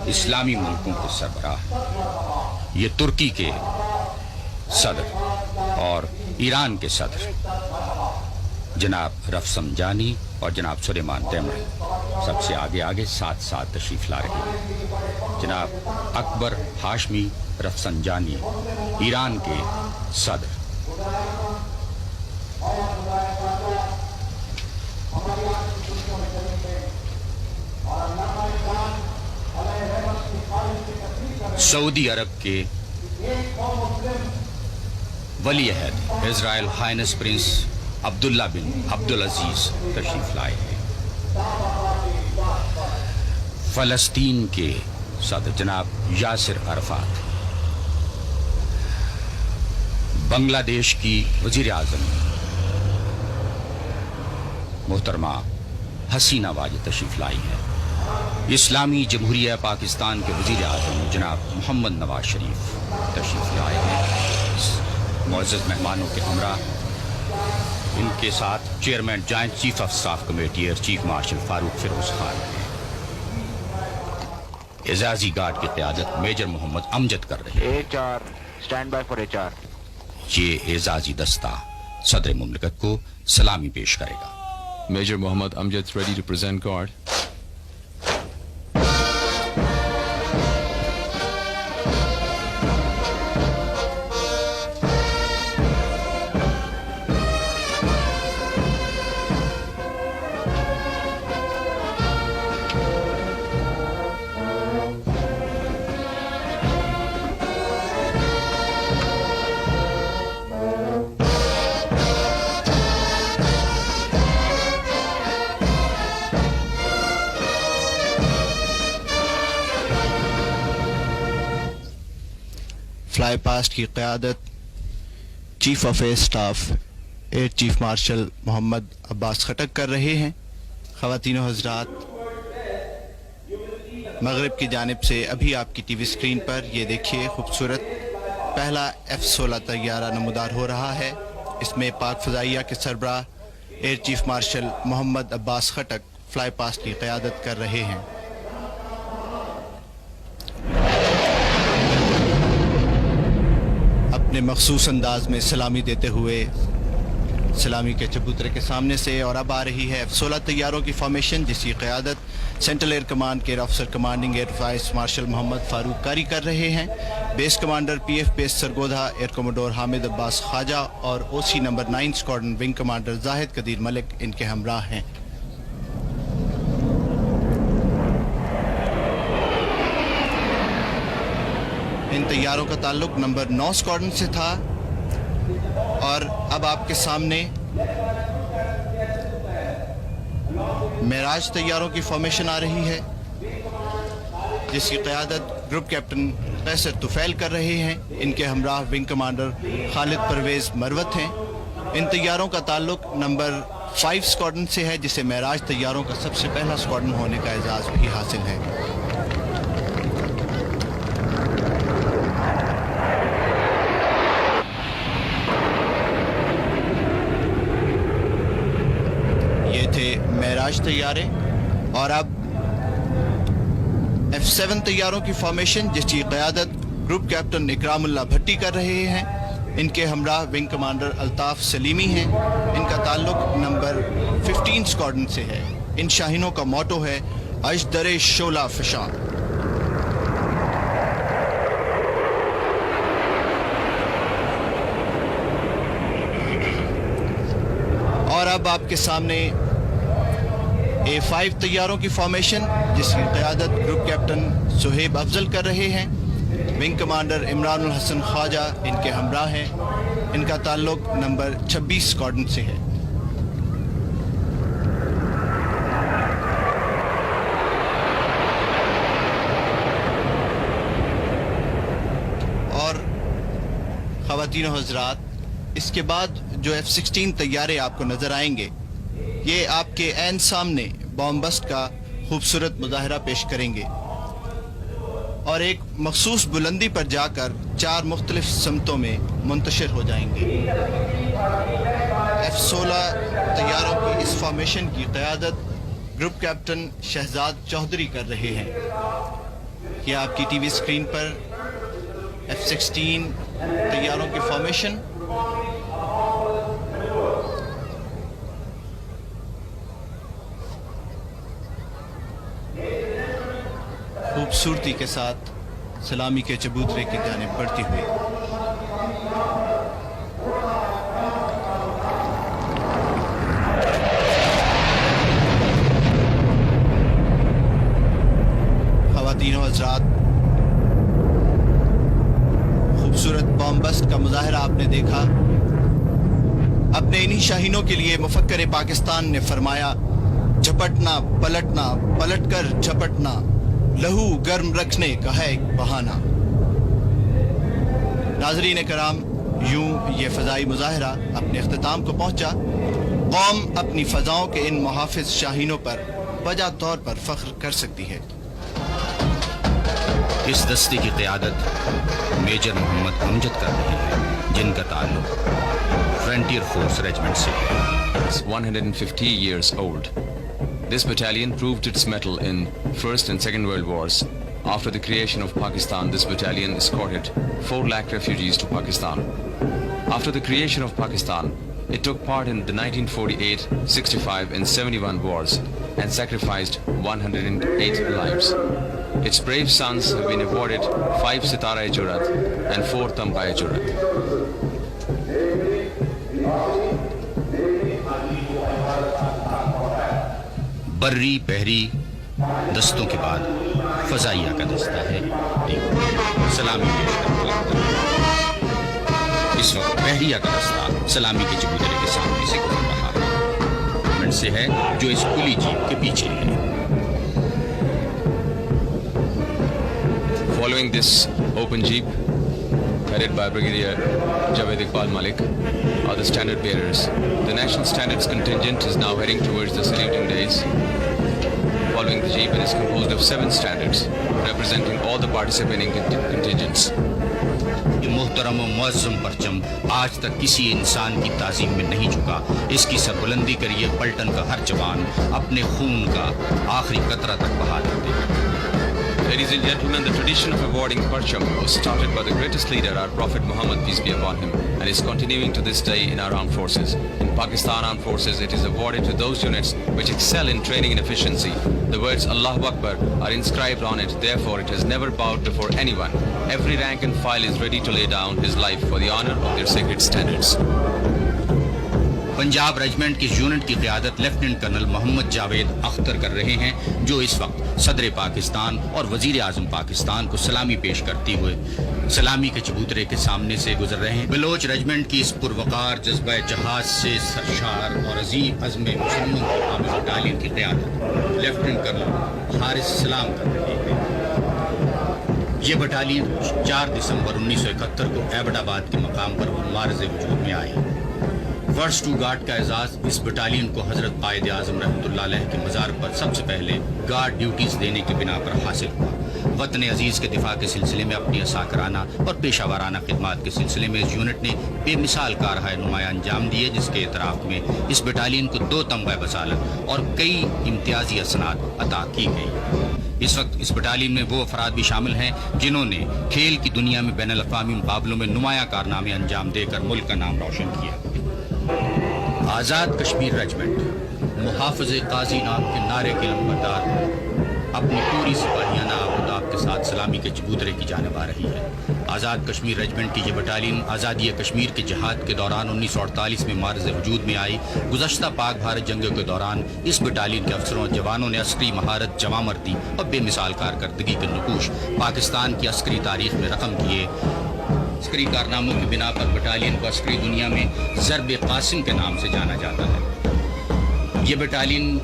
اسلامی ملکوں کے سربراہ، یہ ترکی کے صدر اور ایران کے صدر جناب رفسنجانی اور جناب سلیمان تیمری سب سے آگے ساتھ ساتھ تشریف لا رہے ہیں۔ جناب اکبر ہاشمی رفسنجانی ایران کے صدر، سعودی عرب کے ولی عہد اسرائیل ہائنس پرنس عبداللہ بن عبدالعزیز تشریف لائے ہیں۔ فلسطین کے صدر جناب یاسر عرفات، بنگلہ دیش کی وزیر اعظم محترمہ حسینہ واجد تشریف لائی ہیں۔ اسلامی جمہوریہ پاکستان کے وزیر اعظم جناب محمد نواز شریف تشریف لائے ہیں۔ معزز مہمانوں کے ہمراہ ان کے ساتھ chairman joint chief of staff committee air chief marshal Farooq Feroze Khan ہیں۔ اعزازی گارڈ کی قیادت میجر محمد امجد کر رہے ہیں۔ Stand by for HR۔ یہ اعزازی دستہ صدر مملکت کو سلامی پیش کرے گا۔ Major Mohammad Amjad ready to present guard. Fly past کی قیادت chief of air staff air chief marshal Mohammad Abbas Khattak کر رہے ہیں۔ خواتین و حضرات، مغرب کی جانب سے ابھی آپ کی ٹی وی اسکرین پر یہ دیکھیے خوبصورت پہلا F-16 طیارہ نمودار ہو رہا ہے۔ اس میں پاک فضائیہ کے سربراہ year chief marshal Mohammad Abbas Khattak fly past کی قیادت کر رہے ہیں۔ اپنے مخصوص انداز میں سلامی دیتے ہوئے سلامی کے چبوترے کے سامنے سے، اور اب آ رہی ہے F-16 طیاروں کی فارمیشن، جس کی قیادت سینٹرل ایئر کمانڈ کے officer commanding air vice marshal Mohammad Farooq Qari کر رہے ہیں۔ Base commander PF base Sargodha air commodore Hamid Abbas Khawaja اور OC number 9 squadron wing commander Zahid Qadeer Malik ان کے ہمراہ ہیں۔ ان طیاروں کا تعلق نمبر 9 اسکواڈرن سے تھا، اور اب آپ کے سامنے معراج طیاروں کی فارمیشن آ رہی ہے، جس کی قیادت گروپ کیپٹن قیصر طفیل کر رہے ہیں۔ ان کے ہمراہ ونگ کمانڈر خالد پرویز مروت ہیں۔ ان طیاروں کا تعلق نمبر 5 اسکواڈرن سے ہے، جسے معراج طیاروں کا سب سے پہلا اسکواڈرن ہونے کا اعزاز بھی حاصل ہے۔ معراج طیارے، اور اب F-7 طیاروں کی فارمیشن، جس کی قیادت گروپ کیپٹن اکرام اللہ بھٹی کر رہے ہیں۔ ان کے ہمراہ ونگ کمانڈر الطاف سلیمی ہیں۔ ان کا تعلق نمبر 15 اسکواڈرن سے ہے۔ ان شاہینوں کا موٹو ہے اژدر شعلہ فشاں۔ اور اب آپ کے سامنے A-5 طیاروں کی فارمیشن، جس کی قیادت گروپ کیپٹن سہیب افضل کر رہے ہیں۔ ونگ کمانڈر عمران الحسن خواجہ ان کے ہمراہ ہیں۔ ان کا تعلق نمبر 26 اسکواڈرن سے ہے۔ اور خواتین و حضرات، اس کے بعد جو F-16 طیارے آپ کو نظر آئیں گے، یہ آپ کے عین سامنے بام بسٹ کا خوبصورت مظاہرہ پیش کریں گے، اور ایک مخصوص بلندی پر جا کر 4 مختلف سمتوں میں منتشر ہو جائیں گے۔ F-16 طیاروں کی اس فارمیشن کی قیادت گروپ کیپٹن شہزاد چودھری کر رہے ہیں۔ یہ آپ کی ٹی وی اسکرین پر F-16 طیاروں کی فارمیشن. خوبصورتی کے ساتھ سلامی کے چبوترے کی جانب بڑھتی ہوئی. خواتین و حضرات، خوبصورت بام بسٹ کا مظاہرہ آپ نے دیکھا. اپنے انہی شاہینوں کے لیے مفکر پاکستان نے فرمایا، جھپٹنا پلٹنا پلٹ کر جھپٹنا لہو گرم رکھنے کا ہے ایک بہانہ. ناظرین کرام، یوں یہ فضائی مظاہرہ اپنے اختتام کو پہنچا. قوم اپنی فضاؤں کے ان محافظ شاہینوں پر وجہ طور پر فخر کر سکتی ہے. اس دستے کی قیادت میجر محمد امجد کر رہے ہیں، جن کا تعلق فرنٹیئر فورس ریجمنٹ سے ہے. It's 150 years old. This battalion proved its mettle in First and Second World Wars. After the creation of Pakistan, this battalion escorted 4 lakh refugees to Pakistan. After the creation of Pakistan, it took part in the 1948, 65 and 71 wars and sacrificed 108 lives. Its brave sons have been awarded 5 Sitara-e-Jurat and 4 Tamga-e-Jurat. بری بحری دستوں کے بعد فضائیہ کا دستہ ہے. ایک سلامی پیش کرتا ہے. اس وقت بحریہ کا دستہ سلامی کے چبوترے کے سامنے سے گزر رہا ہے. منٹ سے ہے جو اس کلی جیپ کے پیچھے ہے. Following this open jeep, headed by Brigadier Javed Iqbal Malik, are the standard bearers. The National Standards contingent is now heading towards the saluting dais. Following the jeep, it is composed of 7 standards, representing all the participating contingents. یہ محترم و معظم پرچم آج تک کسی انسان کی تعظیم میں نہیں جھکا. اس کی سربلندی کریے پلٹن کا ہر جوان اپنے خون کا آخری قطرہ تک بہا دیتے ہیں. Ladies and gentlemen, the tradition of awarding Parcham was started by the greatest leader, our Prophet Muhammad, peace be upon him, and is continuing to this day in our armed forces. In Pakistan Armed Forces, it is awarded to those units which excel in training and efficiency. The words Allahu Akbar are inscribed on it, therefore it has never bowed before anyone. Every rank and file is ready to lay down his life for the honor of their sacred standards. Punjab regiment کی unit کی قیادت lieutenant colonel محمد جاوید اختر کر رہے ہیں، جو اس وقت صدر پاکستان اور وزیر اعظم پاکستان کو سلامی پیش کرتے ہوئے سلامی کے چبوترے کے سامنے سے گزر رہے ہیں. بلوچ ریجمنٹ کی اس پروقار جذبہ جہاد سے سرشار اور عظیم عزم مسلموں کی حامل بٹالین کی قیادت لیفٹیننٹ کرنل حارث سلام کر رہے ہیں. یہ بٹالین 4 دسمبر 1971 کو ایبٹ آباد کے مقام پر معرض وجود میں آئی. فرسٹ ٹو گارڈ کا اعزاز اس بٹالین کو حضرت قائد اعظم رحمۃ اللہ علیہ کے مزار پر سب سے پہلے گارڈ ڈیوٹیز دینے کی بنا پر حاصل ہوا. وطن عزیز کے دفاع کے سلسلے میں اپنی عساکرانہ اور پیشہ ورانہ خدمات کے سلسلے میں اس یونٹ نے بے مثال کارہائے نمایاں انجام دیے، جس کے اعتراف میں اس بٹالین کو 2 تمغہ بصالت اور کئی امتیازی اسناد عطا کی گئی. اس وقت اس بٹالین میں وہ افراد بھی شامل ہیں جنہوں نے کھیل کی دنیا میں بین الاقوامی مقابلوں میں نمایاں کارنامے انجام دے کر ملک کا نام روشن کیا. آزاد کشمیر ریجمنٹ محافظ قاضی نام کے نعرے کے لمبردار اپنی پوری سپاہیانہ آبوداب کے ساتھ سلامی کے چبوترے کی جانب آ رہی ہے. آزاد کشمیر ریجمنٹ کی یہ بٹالین آزادی کشمیر کے جہاد کے دوران 1948 میں معرض وجود میں آئی. گزشتہ پاک بھارت جنگوں کے دوران اس بٹالین کے افسروں اور جوانوں نے عسکری مہارت، جوامردی اور بے مثال کارکردگی کے نقوش پاکستان کی عسکری تاریخ میں رقم کیے. عسکری کارناموں کی بنا پر بٹالین کو عسکری دنیا میں ضرب قاسم کے نام سے جانا جاتا ہے. یہ بٹالین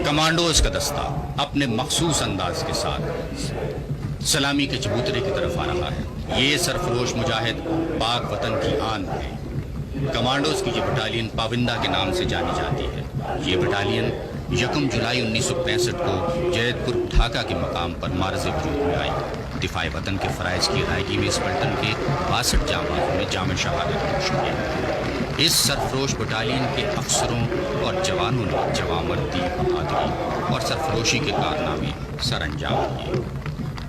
کمانڈوز کا دستہ اپنے مخصوص انداز کے ساتھ سلامی کے چبوترے کی طرف آ رہا ہے. یہ سرفروش مجاہد پاک وطن کی آن ہے. کمانڈوز کی یہ بٹالین پابندہ کے نام سے جانی جاتی ہے. یہ بٹالین 1 جولائی 1965 کو جیت پور ڈھاکہ کے مقام پر معرض وجود میں آئی. دفاع وطن کے فرائض کی ادائیگی میں اس پلٹن کے 62 جانبازوں نے جامع شہادت نوش کی. اس سرفروش بٹالین کے افسروں اور جوانوں نے جوامردی، بہادری اور سرفروشی کے کارنامے سر انجام دیے.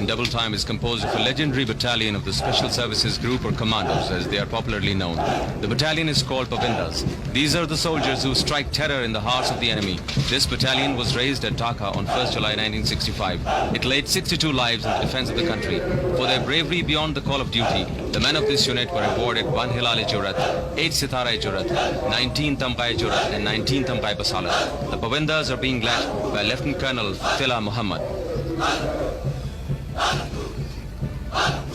in double time is composed of a legendary battalion of the Special Services Group or Commandos, as they are popularly known. The battalion is called Pabindas. These are the soldiers who strike terror in the hearts of the enemy. This battalion was raised at Dhaka on 1st July 1965. It laid 62 lives in the defense of the country. For their bravery beyond the call of duty, the men of this unit were awarded 1 Hilal-e-Jurat, 8 Sitara-e-Jurat, 19 Tamga-e-Jurat and 19 Tamga-e-Basalat. The Pabindas are being led by Lieutenant Colonel Dila Muhammad.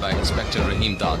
By Inspector Rahim Daad.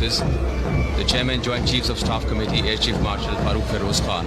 This the Chairman Joint Chiefs of Staff Committee Air Chief Marshal Farooq Feroz Khan.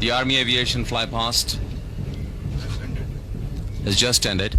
The Army Aviation fly past has just ended.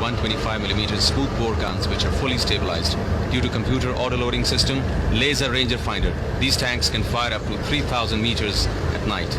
125mm spook bore guns which are fully stabilized due to computer auto-loading system, laser ranger finder. These tanks can fire up to 3,000 meters at night.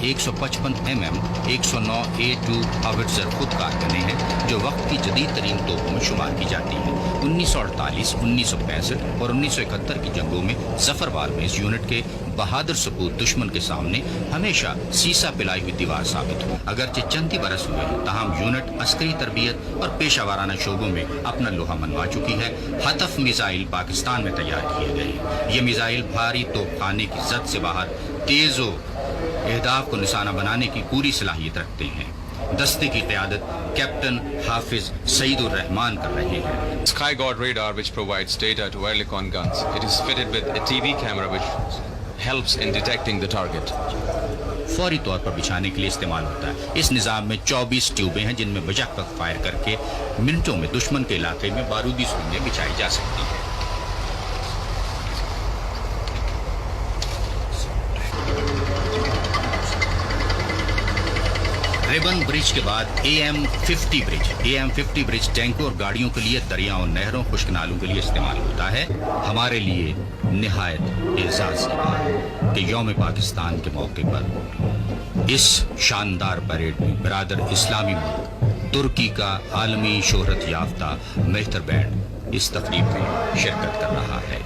155 mm 109 A2 ہاوٹزر خود کار گنیں ہیں جو وقت کی جدید ترین توپوں میں شمار کی جاتی ہیں۔ 1948، 1965 اور 1971 کی جنگوں میں ظفر وار میں اس یونٹ کے بہادر سپوت دشمن کے سامنے ہمیشہ سیسا پلائی ہوئی دیوار ثابت ہو۔ اگرچہ چند ہی برس ہوئے ہیں تاہم یونٹ عسکری تربیت اور پیشہ ورانہ شعبوں میں اپنا لوہا منوا چکی ہے۔ حطف میزائل پاکستان میں تیار کیے گئے ہیں۔ یہ میزائل بھاری توپ خانے کی زد سے باہر تیز و اہداف کو نشانہ بنانے کی پوری صلاحیت رکھتے ہیں۔ دستے کی قیادت کیپٹن حافظ سعید الرحمان کر رہے ہیں۔ Sky God radar, which provides data to Oerlikon guns. It is fitted with a TV camera which helps in detecting the target. فوری طور پر بچھانے کے لیے استعمال ہوتا ہے۔ اس نظام میں 24 ٹیوبیں ہیں جن میں بجک وقت فائر کر کے منٹوں میں دشمن کے علاقے میں بارودی سرنگیں بچھائی جا سکتی ہیں۔ ریبن برج کے بعد AM-50 برج۔ AM-50 برج ٹینکوں اور گاڑیوں کے لیے دریاؤں، نہروں، خشک نالوں کے لیے استعمال ہوتا ہے۔ ہمارے لیے نہایت اعزاز کی بات کہ یوم پاکستان کے موقع پر اس شاندار پریڈ میں برادر اسلامی ملک ترکی کا عالمی شہرت یافتہ مہتر بینڈ اس تقریب میں شرکت کر رہا ہے۔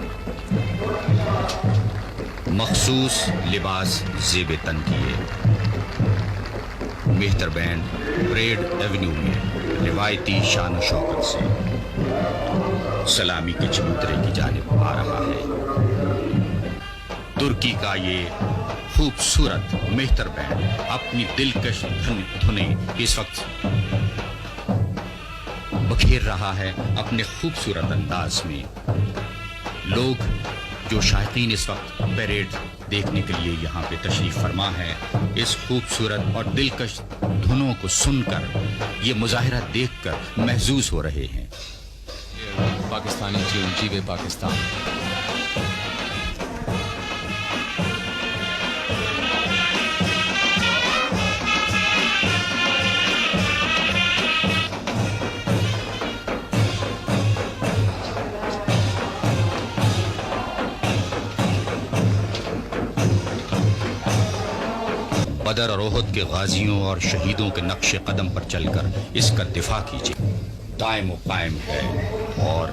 مخصوص لباس زیب تن کیے مہتر بینڈ پریڈ ایونیو میں روایتی شان و شوکت سے سلامی کے چبوترے کی جانب آ رہا ہے۔ ترکی کا یہ خوبصورت مہتر بینڈ اپنی دلکش دھنیں اس وقت بکھیر رہا ہے اپنے خوبصورت انداز میں۔ لوگ جو شائقین اس وقت پیریڈ دیکھنے کے لیے یہاں پہ تشریف فرما ہے، اس خوبصورت اور دلکش دھنوں کو سن کر، یہ مظاہرہ دیکھ کر محظوظ ہو رہے ہیں۔ پاکستانی ٹیون جیوے پاکستان۔ بدر اور احد کے غازیوں اور شہیدوں کے نقش قدم پر چل کر اس کا دفاع کیجیے۔ دائم و قائم ہے اور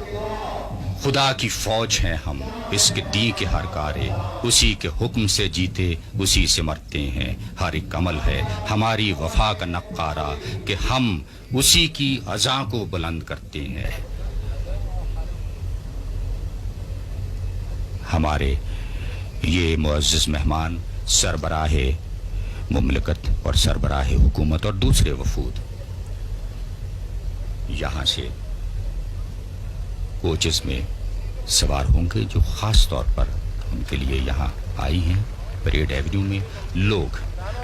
خدا کی فوج ہیں ہم، اس کے دین کے ہر کارے، اسی کے حکم سے جیتے اسی سے مرتے ہیں۔ ہر ایک عمل ہے ہماری وفا کا نقارہ کہ ہم اسی کی اذاں کو بلند کرتے ہیں۔ ہمارے یہ معزز مہمان سربراہ مملکت اور سربراہ حکومت اور دوسرے وفود یہاں سے کوچز میں سوار ہوں گے جو خاص طور پر ان کے لیے یہاں آئی ہیں۔ پریڈ ایونیو میں لوگ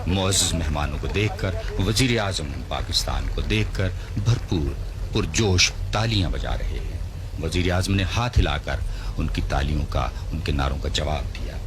معزز مہمانوں کو دیکھ کر، وزیر اعظم پاکستان کو دیکھ کر بھرپور پرجوش تالیاں بجا رہے ہیں۔ وزیر اعظم نے ہاتھ ہلا کر ان کی تالیوں کا، ان کے نعروں کا جواب دیا۔